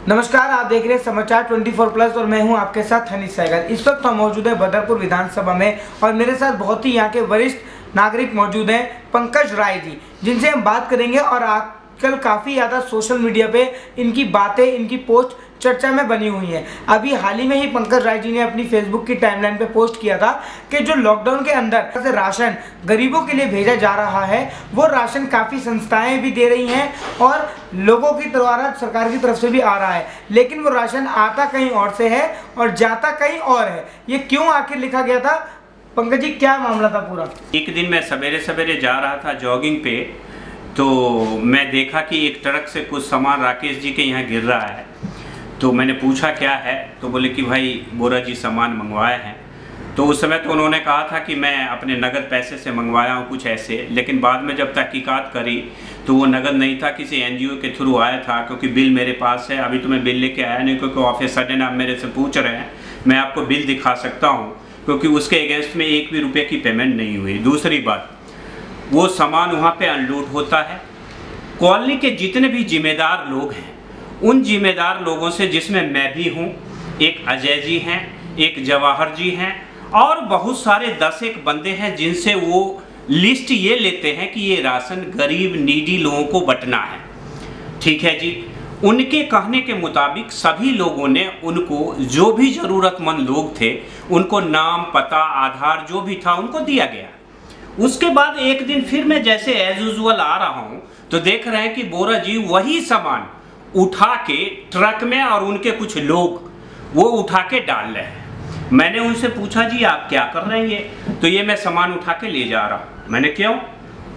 नमस्कार, आप देख रहे हैं समाचार 24+ और मैं हूं आपके साथ हनीश सहगल। इस वक्त हम मौजूद हैं बदरपुर विधानसभा में और मेरे साथ बहुत ही यहां के वरिष्ठ नागरिक मौजूद हैं, पंकज राय जी, जिनसे हम बात करेंगे। और आजकल काफ़ी ज़्यादा सोशल मीडिया पे इनकी बातें, इनकी पोस्ट चर्चा में बनी हुई है। अभी हाल ही में ही पंकज राय जी ने अपनी फेसबुक की टाइमलाइन पे पोस्ट किया था कि जो लॉकडाउन के अंदर से राशन गरीबों के लिए भेजा जा रहा है, वो राशन काफ़ी संस्थाएं भी दे रही हैं और लोगों की द्वारा सरकार की तरफ से भी आ रहा है, लेकिन वो राशन आता कहीं और से है और जाता कहीं और है। ये क्यों आखिर लिखा गया था? पंकज जी, क्या मामला था पूरा? एक दिन मैं सवेरे सवेरे जा रहा था जॉगिंग पे, तो मैं देखा कि एक ट्रक से कुछ सामान राकेश जी के यहाँ गिर रहा है। तो मैंने पूछा क्या है, तो बोले कि भाई बोरा जी सामान मंगवाए हैं। तो उस समय तो उन्होंने कहा था कि मैं अपने नगद पैसे से मंगवाया हूँ कुछ ऐसे, लेकिन बाद में जब तहकीकात करी तो वो नगद नहीं था, किसी एनजीओ के थ्रू आया था, क्योंकि बिल मेरे पास है। अभी तो मैं बिल लेके आया नहीं, क्योंकि ऑफिसर ने आप मेरे से पूछ रहे हैं, मैं आपको बिल दिखा सकता हूँ, क्योंकि उसके अगेंस्ट में एक भी रुपये की पेमेंट नहीं हुई। दूसरी बात, वो सामान वहाँ पे अनलोड होता है। कॉलोनी के जितने भी जिम्मेदार लोग हैं, उन जिम्मेदार लोगों से, जिसमें मैं भी हूँ, एक अजय जी हैं, एक जवाहर जी हैं और बहुत सारे 10-1 बंदे हैं, जिनसे वो लिस्ट ये लेते हैं कि ये राशन गरीब नीडी लोगों को बंटना है। ठीक है जी, उनके कहने के मुताबिक सभी लोगों ने उनको, जो भी ज़रूरतमंद लोग थे, उनको नाम, पता, आधार जो भी था उनको दिया गया। उसके बाद एक दिन फिर मैं जैसे एज यूजुअल आ रहा हूँ, तो देख रहे हैं कि बोरा जी वही सामान उठा के ट्रक में, और उनके कुछ लोग वो उठा के डाल रहे हैं। मैंने उनसे पूछा, जी आप क्या कर रहे हैं ये? तो ये मैं सामान उठा के ले जा रहा हूँ। मैंने क्यों?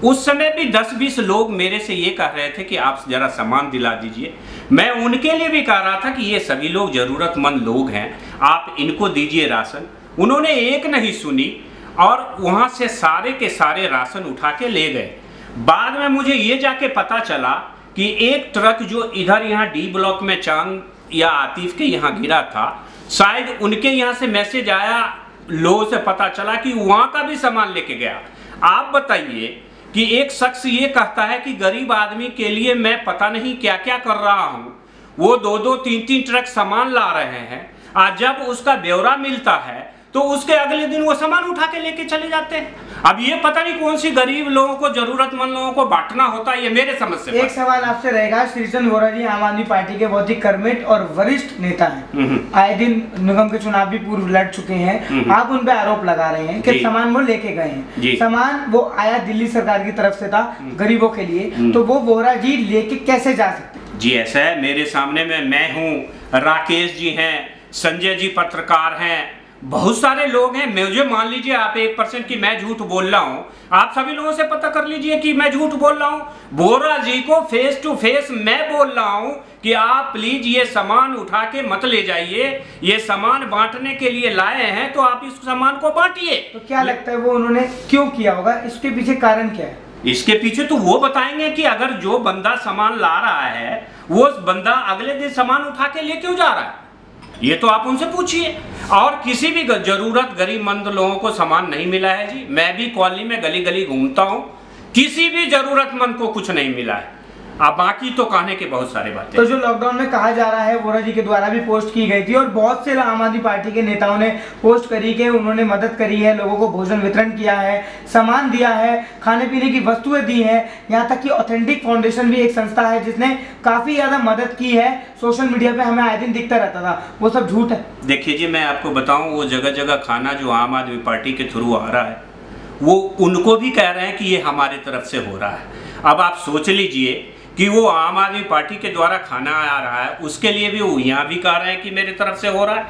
उस समय भी 10-20 लोग मेरे से ये कह रहे थे कि आप ज़रा सामान दिला दीजिए। मैं उनके लिए भी कह रहा था कि ये सभी लोग ज़रूरतमंद लोग हैं, आप इनको दीजिए राशन। उन्होंने एक नहीं सुनी और वहाँ से सारे के सारे राशन उठा के ले गए। बाद में मुझे ये जाके पता चला कि एक ट्रक जो इधर यहाँ डी ब्लॉक में चांद या आतिफ के यहाँ गिरा था, शायद उनके यहाँ से मैसेज आया, लोगों से पता चला कि वहाँ का भी सामान लेके गया। आप बताइए कि एक शख्स ये कहता है कि गरीब आदमी के लिए मैं पता नहीं क्या क्या कर रहा हूँ, वो 2-2, 3-3 ट्रक सामान ला रहे हैं। आज जब उसका ब्यौरा मिलता है तो उसके अगले दिन वो सामान उठा के लेके चले जाते हैं। अब ये पता नहीं कौन सी गरीब लोगों को, जरूरतमंद लोगों को बांटना होता है, ये मेरे समझ से। एक सवाल आपसे रहेगा, श्रीचंद बोरा जी आम आदमी पार्टी के बहुत ही कर्मठ और वरिष्ठ नेता हैं, आए दिन निगम के चुनाव भी पूर्व लड़ चुके हैं। आप उन पे आरोप लगा रहे हैं कि सामान वो लेके गए हैं। सामान वो आया दिल्ली सरकार की तरफ से था गरीबों के लिए, तो वो बोरा जी लेके कैसे जा सकते? जी ऐसा है, मेरे सामने में मैं हूँ, राकेश जी हैं, संजय जी पत्रकार हैं, बहुत सारे लोग हैं। मुझे मान लीजिए आप 1% की मैं झूठ बोल रहा हूँ, आप सभी लोगों से पता कर लीजिए कि मैं झूठ बोल रहा हूँ। बोरा जी को फेस टू फेस मैं बोल रहा हूँ कि आप प्लीज ये सामान उठा के मत ले जाइए, ये सामान बांटने के लिए लाए हैं, तो आप इस सामान को बांटिए। तो क्या लगता है वो उन्होंने क्यों किया होगा? इसके पीछे कारण क्या है? इसके पीछे तो वो बताएंगे कि अगर जो बंदा सामान ला रहा है, वो बंदा अगले दिन सामान उठा के ले क्यों जा रहा है, ये तो आप उनसे पूछिए। और किसी भी जरूरत गरीबमंद लोगों को सामान नहीं मिला है जी। मैं भी कॉलोनी में गली गली घूमता हूँ, किसी भी जरूरतमंद को कुछ नहीं मिला है। अब बाकी तो कहने के बहुत सारे बातें। तो जो लॉकडाउन में कहा जा रहा है, बोरा जी के द्वारा भी पोस्ट की गई थी और बहुत से आम आदमी पार्टी के नेताओं ने पोस्ट करी कि उन्होंने मदद करी है, लोगों को भोजन वितरण किया है, सामान दिया है, खाने पीने की वस्तुएं दी हैं, यहाँ तक कि ऑथेंटिक फाउंडेशन भी एक संस्था है जिसने काफ़ी ज़्यादा मदद की है। सोशल मीडिया पर हमें आए दिन दिखता रहता था, वो सब झूठ है। देखिए जी, मैं आपको बताऊँ, वो जगह जगह खाना जो आम आदमी पार्टी के थ्रू आ रहा है, वो उनको भी कह रहे हैं कि ये हमारे तरफ से हो रहा है। अब आप सोच लीजिए कि वो आम आदमी पार्टी के द्वारा खाना आ रहा है, उसके लिए भी वो यहाँ भी कह रहे हैं कि मेरे तरफ से हो रहा है।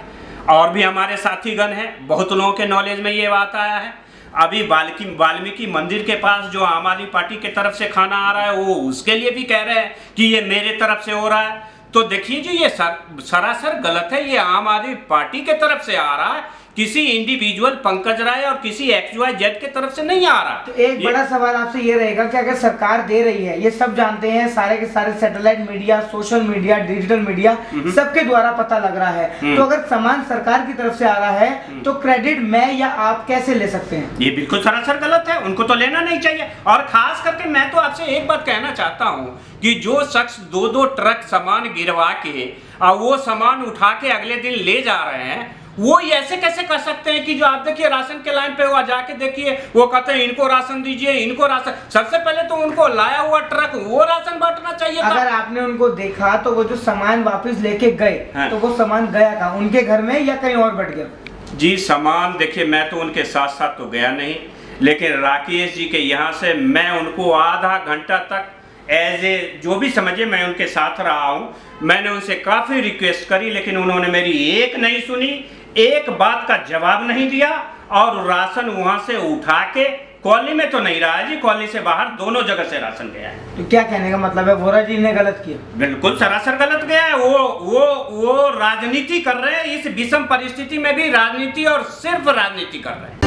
और भी हमारे साथीगण हैं, बहुत लोगों के नॉलेज में ये बात आया है। अभी वाल्मीकि मंदिर के पास जो आम आदमी पार्टी की तरफ से खाना आ रहा है, वो उसके लिए भी कह रहे हैं कि ये मेरे तरफ से हो रहा है। तो देखिए जी, ये सरासर गलत है। ये आम आदमी पार्टी के तरफ से आ रहा है किसी इंडिविजुअल पंकज राय और किसी XYZ के तरफ से नहीं आ रहा। तो एक बड़ा सवाल आपसे ये रहेगा कि अगर सरकार दे रही है, ये सब जानते हैं, सारे के सारे satellite media, social media, digital media सबके द्वारा पता लग रहा है, तो अगर सामान सरकार की तरफ से आ रहा है तो क्रेडिट मैं या आप कैसे ले सकते हैं? ये बिल्कुल सरासर गलत है, उनको तो लेना नहीं चाहिए। और खास करके मैं तो आपसे एक बात कहना चाहता हूँ कि जो शख्स 2-2 ट्रक सामान गिरवा के और वो सामान उठा के अगले दिन ले जा रहे हैं, वो ऐसे कैसे कर सकते हैं कि जो आप देखिए राशन के लाइन पे हुआ जाके देखिए, वो कहते हैं इनको राशन दीजिए, इनको राशन। सबसे पहले तो उनको लाया हुआ ट्रक वो राशन बांटना चाहिए। अगर आपने उनको देखा तो वो जो सामान वापस लेके गए, तो वो सामान गया था उनके घर में या कहीं और बट गया? जी सामान देखिए, मैं तो उनके साथ साथ तो गया नहीं, लेकिन राकेश जी के यहाँ से मैं उनको आधा घंटा तक एज ए जो भी समझे मैं उनके साथ रहा हूँ। मैंने उनसे काफ़ी रिक्वेस्ट करी, लेकिन उन्होंने मेरी एक नहीं सुनी, एक बात का जवाब नहीं दिया, और राशन वहाँ से उठा के कॉलोनी में तो नहीं रहा है जी, कॉलोनी से बाहर दोनों जगह से राशन गया है। तो क्या कहने का मतलब है, वोरा जी ने गलत किया? बिल्कुल सरासर गलत गया है। वो राजनीति कर रहे हैं, इस विषम परिस्थिति में भी राजनीति और सिर्फ राजनीति कर रहे हैं।